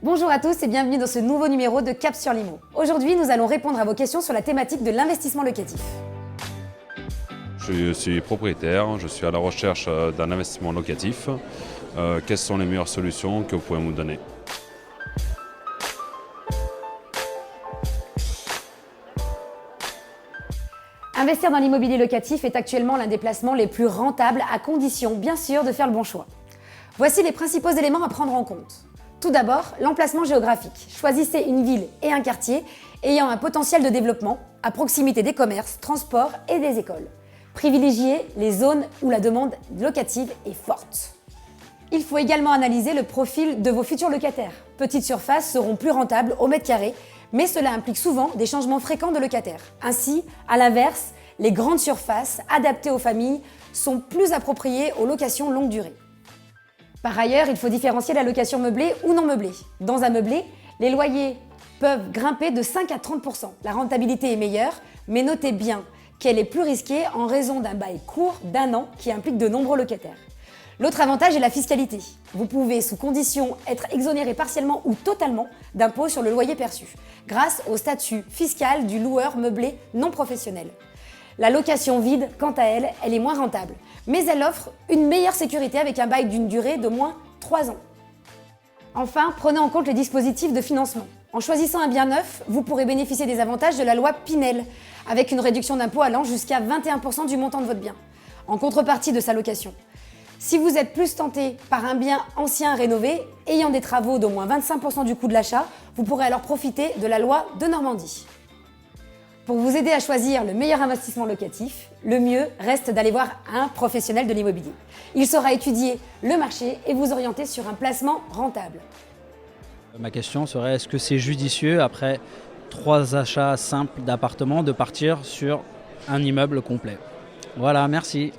Bonjour à tous et bienvenue dans ce nouveau numéro de Cap sur l'Immo. Aujourd'hui, nous allons répondre à vos questions sur la thématique de l'investissement locatif. Je suis propriétaire, je suis à la recherche d'un investissement locatif. Quelles sont les meilleures solutions que vous pouvez me donner? Investir dans l'immobilier locatif est actuellement l'un des placements les plus rentables à condition, bien sûr, de faire le bon choix. Voici les principaux éléments à prendre en compte. Tout d'abord, l'emplacement géographique. Choisissez une ville et un quartier ayant un potentiel de développement à proximité des commerces, transports et des écoles. Privilégiez les zones où la demande locative est forte. Il faut également analyser le profil de vos futurs locataires. Petites surfaces seront plus rentables au mètre carré, mais cela implique souvent des changements fréquents de locataires. Ainsi, à l'inverse, les grandes surfaces adaptées aux familles sont plus appropriées aux locations longue durée. Par ailleurs, il faut différencier la location meublée ou non meublée. Dans un meublé, les loyers peuvent grimper de 5 à 30%. La rentabilité est meilleure, mais notez bien qu'elle est plus risquée en raison d'un bail court d'1 an qui implique de nombreux locataires. L'autre avantage est la fiscalité. Vous pouvez, sous condition, être exonéré partiellement ou totalement d'impôt sur le loyer perçu, grâce au statut fiscal du loueur meublé non professionnel. La location vide, quant à elle, elle est moins rentable, mais elle offre une meilleure sécurité avec un bail d'une durée d'au moins 3 ans. Enfin, prenez en compte les dispositifs de financement. En choisissant un bien neuf, vous pourrez bénéficier des avantages de la loi Pinel, avec une réduction d'impôt allant jusqu'à 21% du montant de votre bien, en contrepartie de sa location. Si vous êtes plus tenté par un bien ancien rénové, ayant des travaux d'au moins 25% du coût de l'achat, vous pourrez alors profiter de la loi de Normandie. Pour vous aider à choisir le meilleur investissement locatif, le mieux reste d'aller voir un professionnel de l'immobilier. Il saura étudier le marché et vous orienter sur un placement rentable. Ma question serait, est-ce que c'est judicieux, après 3 achats simples d'appartements, de partir sur un immeuble complet? Voilà, merci.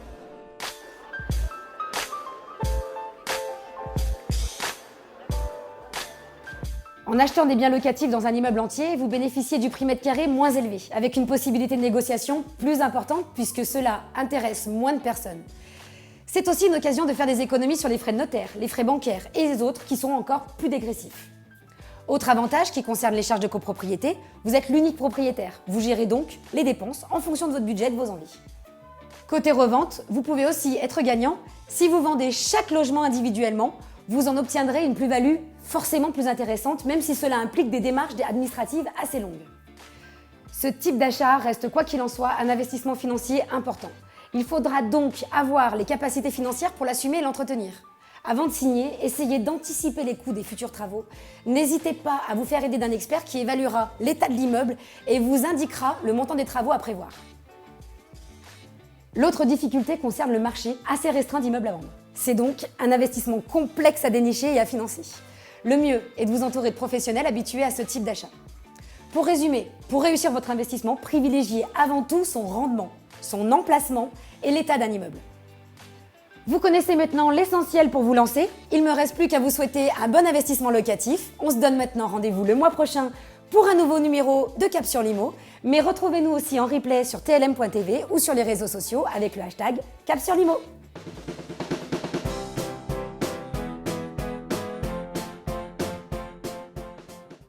En achetant des biens locatifs dans un immeuble entier, vous bénéficiez du prix mètre carré moins élevé, avec une possibilité de négociation plus importante puisque cela intéresse moins de personnes. C'est aussi une occasion de faire des économies sur les frais de notaire, les frais bancaires et les autres qui sont encore plus dégressifs. Autre avantage qui concerne les charges de copropriété, vous êtes l'unique propriétaire. Vous gérez donc les dépenses en fonction de votre budget et de vos envies. Côté revente, vous pouvez aussi être gagnant. Si vous vendez chaque logement individuellement, vous en obtiendrez une plus-value forcément plus intéressante, même si cela implique des démarches administratives assez longues. Ce type d'achat reste, quoi qu'il en soit, un investissement financier important. Il faudra donc avoir les capacités financières pour l'assumer et l'entretenir. Avant de signer, essayez d'anticiper les coûts des futurs travaux. N'hésitez pas à vous faire aider d'un expert qui évaluera l'état de l'immeuble et vous indiquera le montant des travaux à prévoir. L'autre difficulté concerne le marché assez restreint d'immeubles à vendre. C'est donc un investissement complexe à dénicher et à financer. Le mieux est de vous entourer de professionnels habitués à ce type d'achat. Pour résumer, pour réussir votre investissement, privilégiez avant tout son rendement, son emplacement et l'état d'un immeuble. Vous connaissez maintenant l'essentiel pour vous lancer. Il ne me reste plus qu'à vous souhaiter un bon investissement locatif. On se donne maintenant rendez-vous le mois prochain pour un nouveau numéro de Cap sur l'Immo. Mais retrouvez-nous aussi en replay sur tlm.tv ou sur les réseaux sociaux avec le hashtag Cap sur l'Immo.